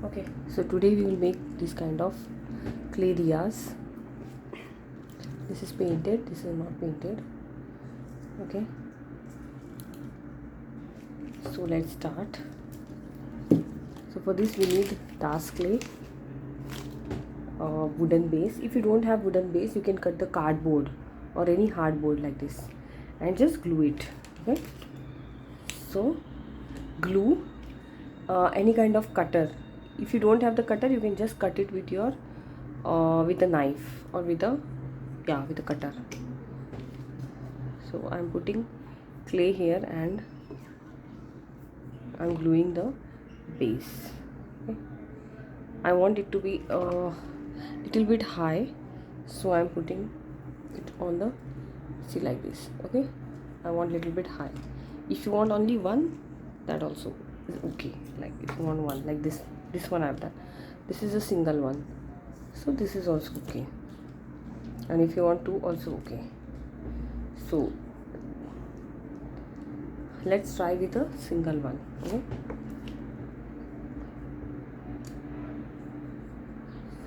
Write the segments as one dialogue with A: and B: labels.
A: Okay, so today we will make this kind of clay diyas. This is painted, this is not painted. Okay, so let's start. So for this we need task clay, wooden base. If you don't have wooden base, you can cut the cardboard or any hardboard like this and just glue it. Okay, so glue any kind of cutter. If you don't have the cutter, you can just cut it with your with a knife or with a cutter. So I'm putting clay here and I'm gluing the base. Okay. I want it to be a little bit high, so I'm putting it on the like this. Okay, I want little bit high. If you want only one, that also is okay. Like if you want one like this one I've done. This is a single one, so this is also okay. And if you want two, also okay. So let's try with a single one. Okay,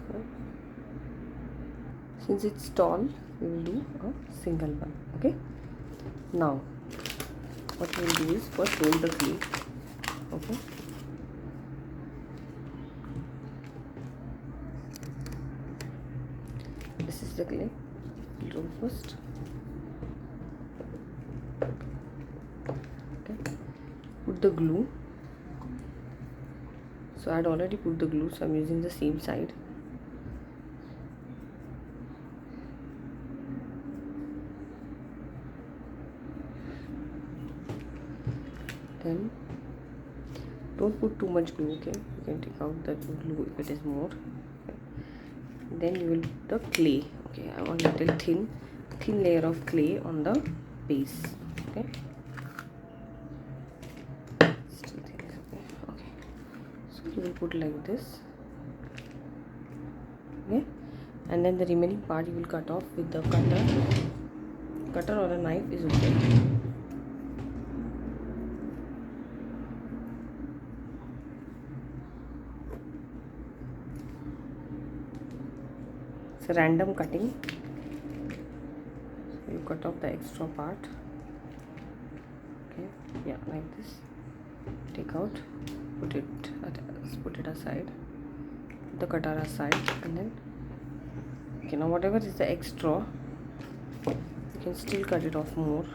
A: so since it's tall, we will do a single one. Okay, now what we will do is first roll the clay. Okay, this is the clay. Roll first. Okay, put the glue. So I had already put the glue, so I'm using the same side. Then don't put too much glue. Okay, you can take out the glue if it is more. Okay. Then you will put the clay. Okay, I want a little thin layer of clay on the base. Okay, still thin. Okay, so you will put like this. Okay, and then the remaining part you will cut off with the cutter or a knife is okay. It's a random cutting. So you cut off the extra part. Okay, yeah, like this. Take out, put it aside, put the cutter aside, and then okay, now whatever is the extra, you can still cut it off more.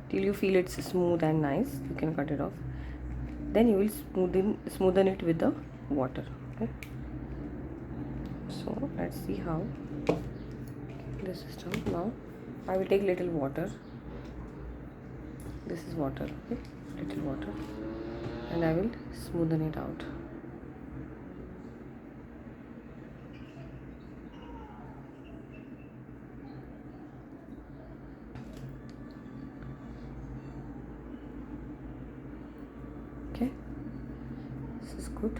A: Till you feel it's smooth and nice, you can cut it off. Then you will smoothen it with the water. Okay, so let's see how this is done. Now I will take little water. This is water. Okay, little water, and I will smoothen it out. Okay, this is good.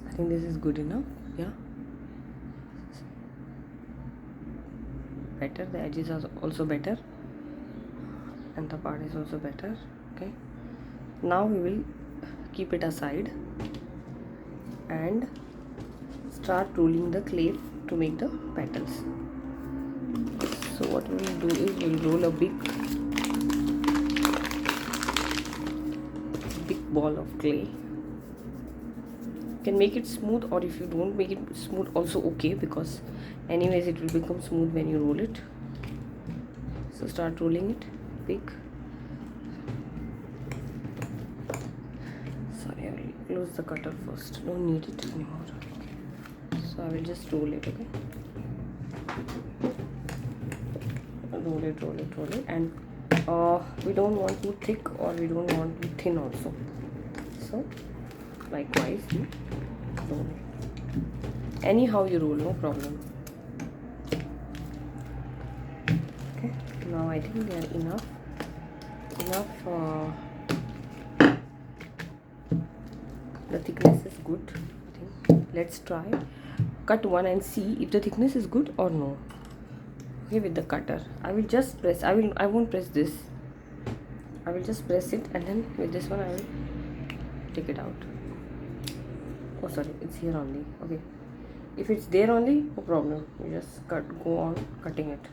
A: I think this is good enough. Yeah, better. The edges are also better, and the part is also better. Okay, now we will keep it aside and start rolling the clay to make the petals. So what we will do is we will roll a big ball of clay. You can make it smooth, or if you don't make it smooth also okay, because anyways it will become smooth when you roll it. So start rolling it big. Sorry, I will close the cutter first. Don't need it anymore. Okay. So I will just roll it. Okay, roll it, and we don't want too thick or we don't want too thin also. So likewise you roll it. Anyhow you roll, no problem. Okay, now I think they are enough. The thickness is good, I think. let's try cut one and see if the thickness is good or no. Okay, with the cutter I will just press, I won't press this, I will just press it, and then with this one I will take it out. Oh sorry, it's here only. Okay, if it's there only, no problem, you just go on cutting it.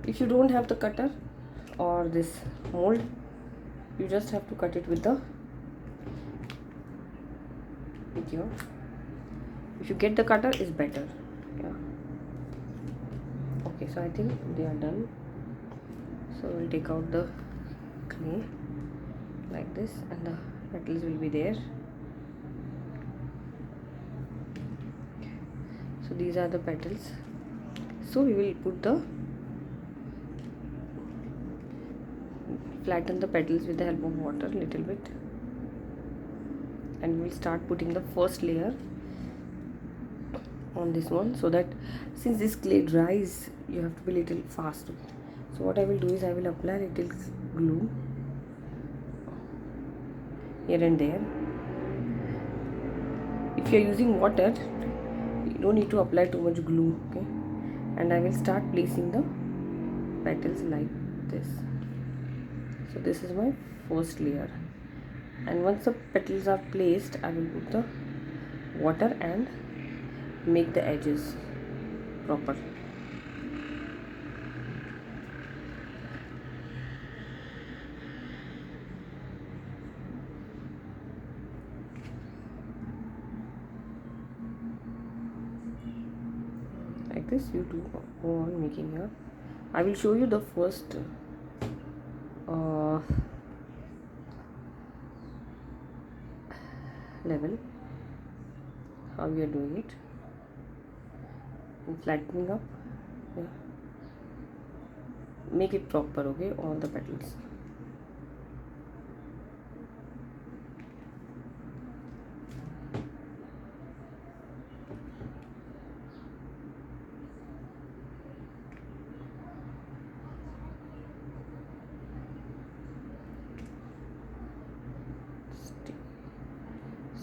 A: If you don't have the cutter or this mold, you just have to cut it with your, if you get the cutter is better. Yeah. Okay, so I think they are done. So we'll take out the clay like this, and the petals will be there. So these are the petals. So we will flatten the petals with the help of water a little bit, and we'll start putting the first layer on this one, so that since this clay dries, you have to be little fast. So what I will do is I will apply little glue here and there. If you are using water, you don't need to apply too much glue. Okay, and I will start placing the petals like this. So this is my first layer, and once the petals are placed, I will put the water and make the edges proper. Like this, you do go on making your. I will show you the first level, how we are doing it, and flattening up. Yeah. Make it proper. Okay, all the petals.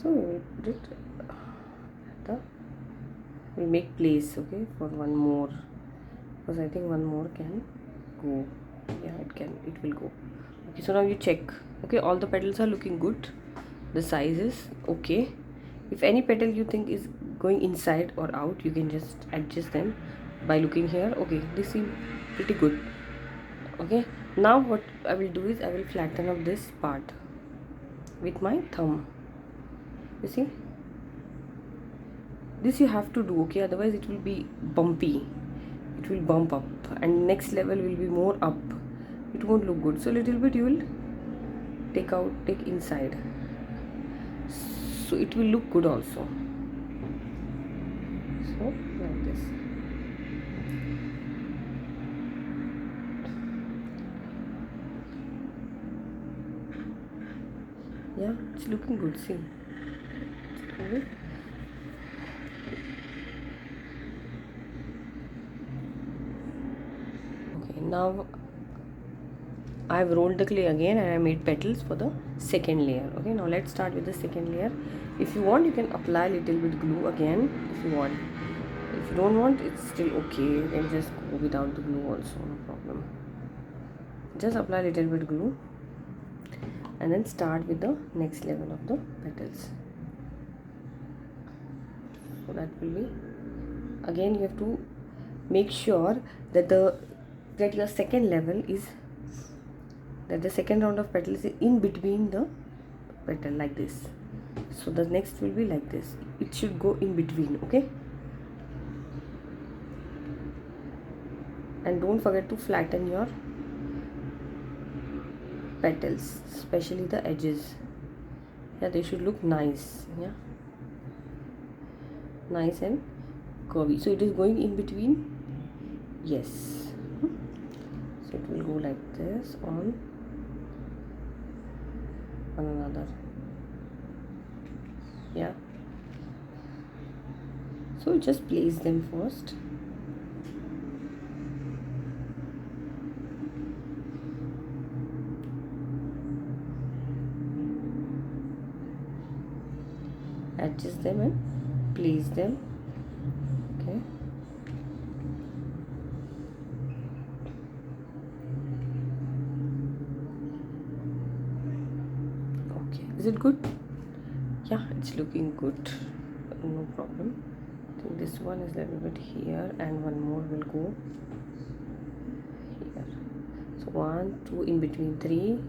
A: So we will put it we'll make place, okay, for one more, because I think one more can go. Yeah, it will go. Okay, so now you check. Okay, all the petals are looking good, the size is okay. If any petal you think is going inside or out, you can just adjust them by looking here. Okay, they seem pretty good. Okay, now what I will do is I will flatten up this part with my thumb. You see, this you have to do, okay, otherwise it will be bumpy, it will bump up, and next level will be more up, it won't look good. So little bit you will take inside, so it will look good also. So like this. Yeah, it's looking good. See, okay. Now I have rolled the clay again, and I made petals for the second layer. Okay, now let's start with the second layer. If you want, you can apply a little bit glue again if you want. If you don't want, it's still okay, you can just go without the glue also, no problem. Just apply a little bit glue and then start with the next level of the petals. So that will be, again you have to make sure that your second level is, that the second round of petals is in between the petal like this. So the next will be like this, it should go in between. Okay, and don't forget to flatten your petals, especially the edges. Yeah, they should look nice. Yeah, nice and curvy. So it is going in between. Yes, so it will go like this on one another. Yeah, so just place them first. adjust them and place them. Okay. Okay, is it good? Yeah, it's looking good, no problem. I think this one is a little bit here and one more will go here. So 1 2 in between, 3.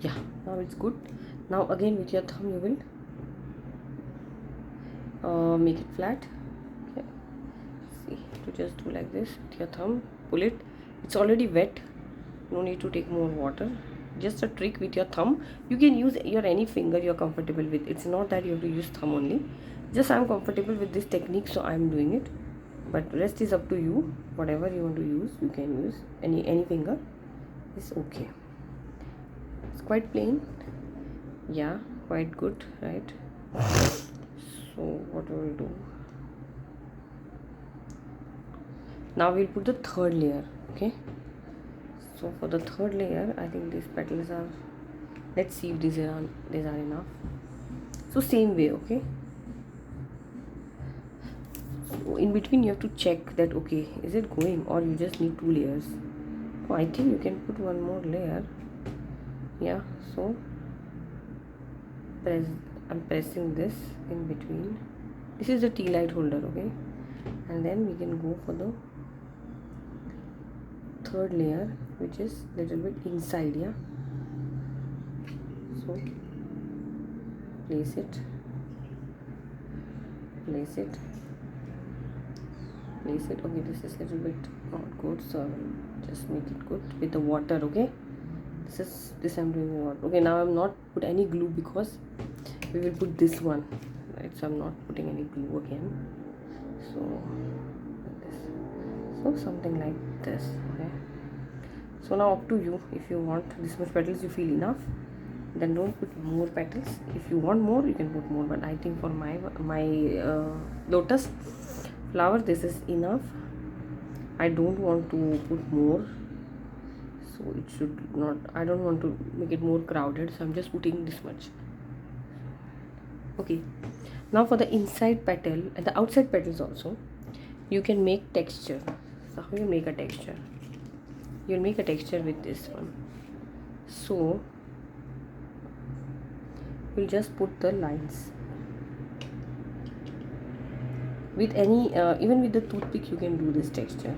A: Yeah, now it's good. Now again with your thumb you will make it flat. Okay, see, to just do like this with your thumb, pull it. It's already wet, no need to take more water. Just a trick with your thumb. You can use your any finger you're comfortable with. It's not that you have to use thumb only. Just I'm comfortable with this technique, so I'm doing it, but rest is up to you. Whatever you want to use, you can use any finger is okay. It's quite plain. Yeah, quite good, right? So what we will do now, we'll put the third layer. Okay, so for the third layer, I think these petals are, let's see if these are enough. So same way, okay, so in between you have to check that, okay, is it going, or you just need 2 layers. Oh, I think you can put one more layer. Yeah, so I'm pressing this in between. This is the tea light holder, okay, and then we can go for the third layer, which is little bit inside. Yeah, so place it, okay, this is little bit not good, so I will just make it good with the water. Okay, this I'm doing with water. Okay, now I'm not put any glue because we will put this one, right? So I'm not putting any glue again. So like this, so something like this. Okay, so now up to you. If you want this much petals, you feel enough, then don't put more petals. If you want more, you can put more, but I think for my lotus flower, this is enough. I don't want to put more, so it should not, I don't want to make it more crowded, so I'm just putting this much. Okay, now for the inside petal and the outside petals also, you can make texture. So how you make a texture? You'll make a texture with this one. So we'll just put the lines with any even with the toothpick you can do this texture.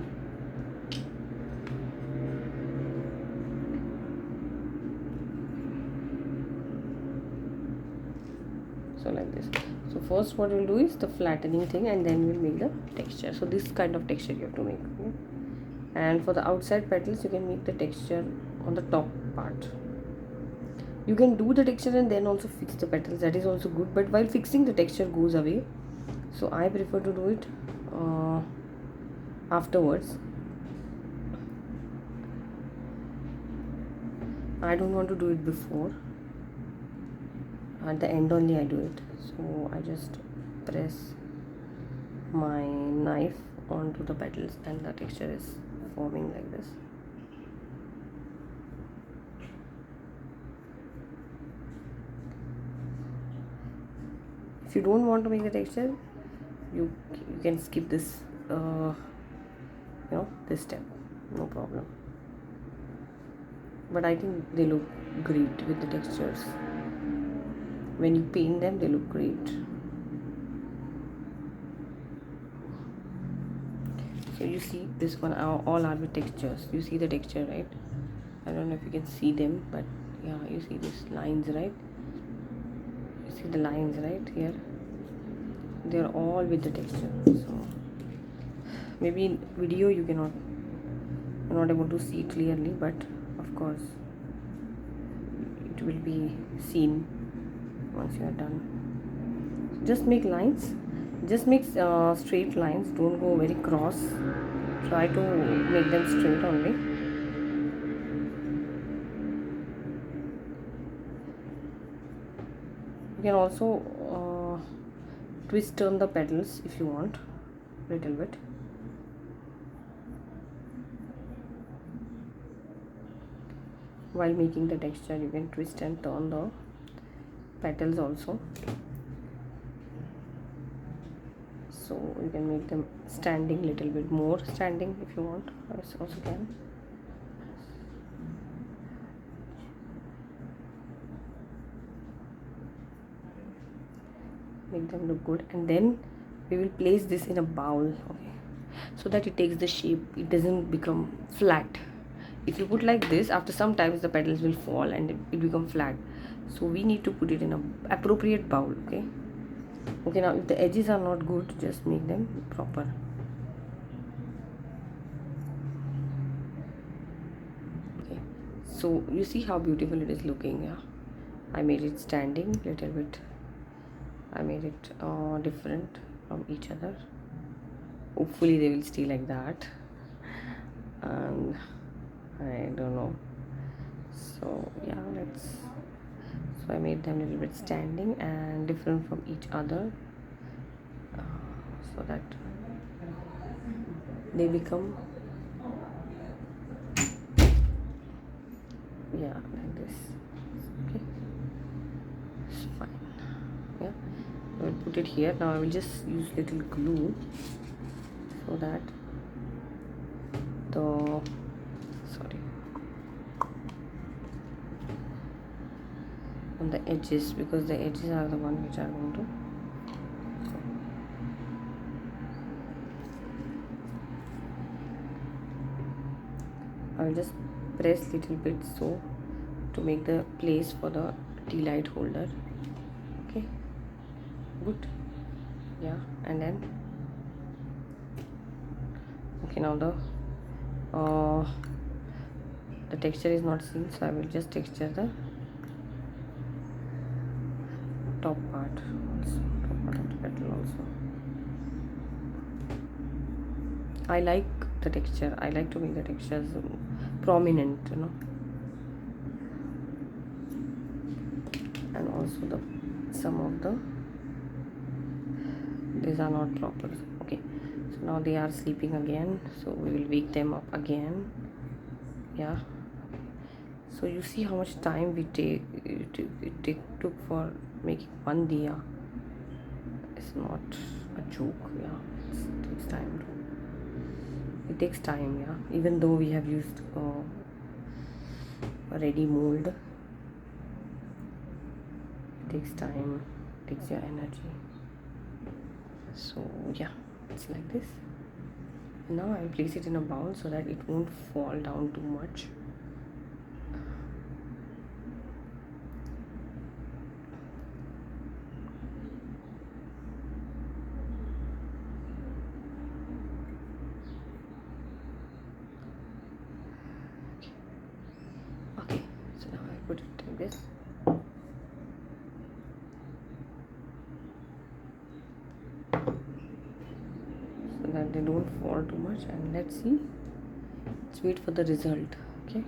A: So like this. So first what we'll do is the flattening thing, and then we'll make the texture. So this kind of texture you have to make. Okay? And for the outside petals, you can make the texture on the top part. You can do the texture and then also fix the petals, that is also good, but while fixing the texture goes away, so I prefer to do it afterwards. I don't want to do it before. At the end only I do it. So I just press my knife onto the petals and the texture is forming like this. If you don't want to make the texture, you can skip this this step, no problem. But I think they look great with the textures. When you paint them, they look great. So you see this one, all are with textures. You see the texture, right? I don't know if you can see them, but yeah, you see these lines, right? You see the lines right here. They are all with the texture. So maybe in video you're not able to see clearly, but of course it will be seen once you are done. Just make lines, just make straight lines, don't go very cross, try to make them straight only. You can also twist turn the petals if you want, little bit. while making the texture you can twist and turn the petals also, so you can make them standing, little bit more standing if you want, also can. Make them look good, and then we will place this in a bowl, okay, so that it takes the shape, it doesn't become flat. If you put like this, after some times the petals will fall and it become flat, so we need to put it in a appropriate bowl, okay. Okay, now if the edges are not good, just make them proper. Okay, so you see how beautiful it is looking. Yeah, I made it standing little bit, I made it different from each other. Hopefully they will stay like that, and I don't know. So yeah, so I made them a little bit standing and different from each other, so that they become, yeah, like this. Okay, it's fine. Yeah, I will put it here. Now I will just use little glue so that the on the edges, because the edges are the one which are going to, I will just press little bit so to make the place for the tea light holder. Okay, good. Yeah, and then okay, now the texture is not seen, so I will just texture the top part also, top part of the petal also. I like the texture, I like to make the textures prominent, you know, and also some of these are not proper. Okay, so now they are sleeping again, so we will wake them up again. Yeah, so you see how much time it took for making one diya. It's not a joke. Yeah, it takes time. It takes time. Yeah, even though we have used a ready mold, it takes time, it takes your energy. So yeah, it's like this. Now I'll place it in a bowl so that it won't fall down too much. Okay, so now I put it like this. So that they don't fall too much, and let's wait for the result. Okay.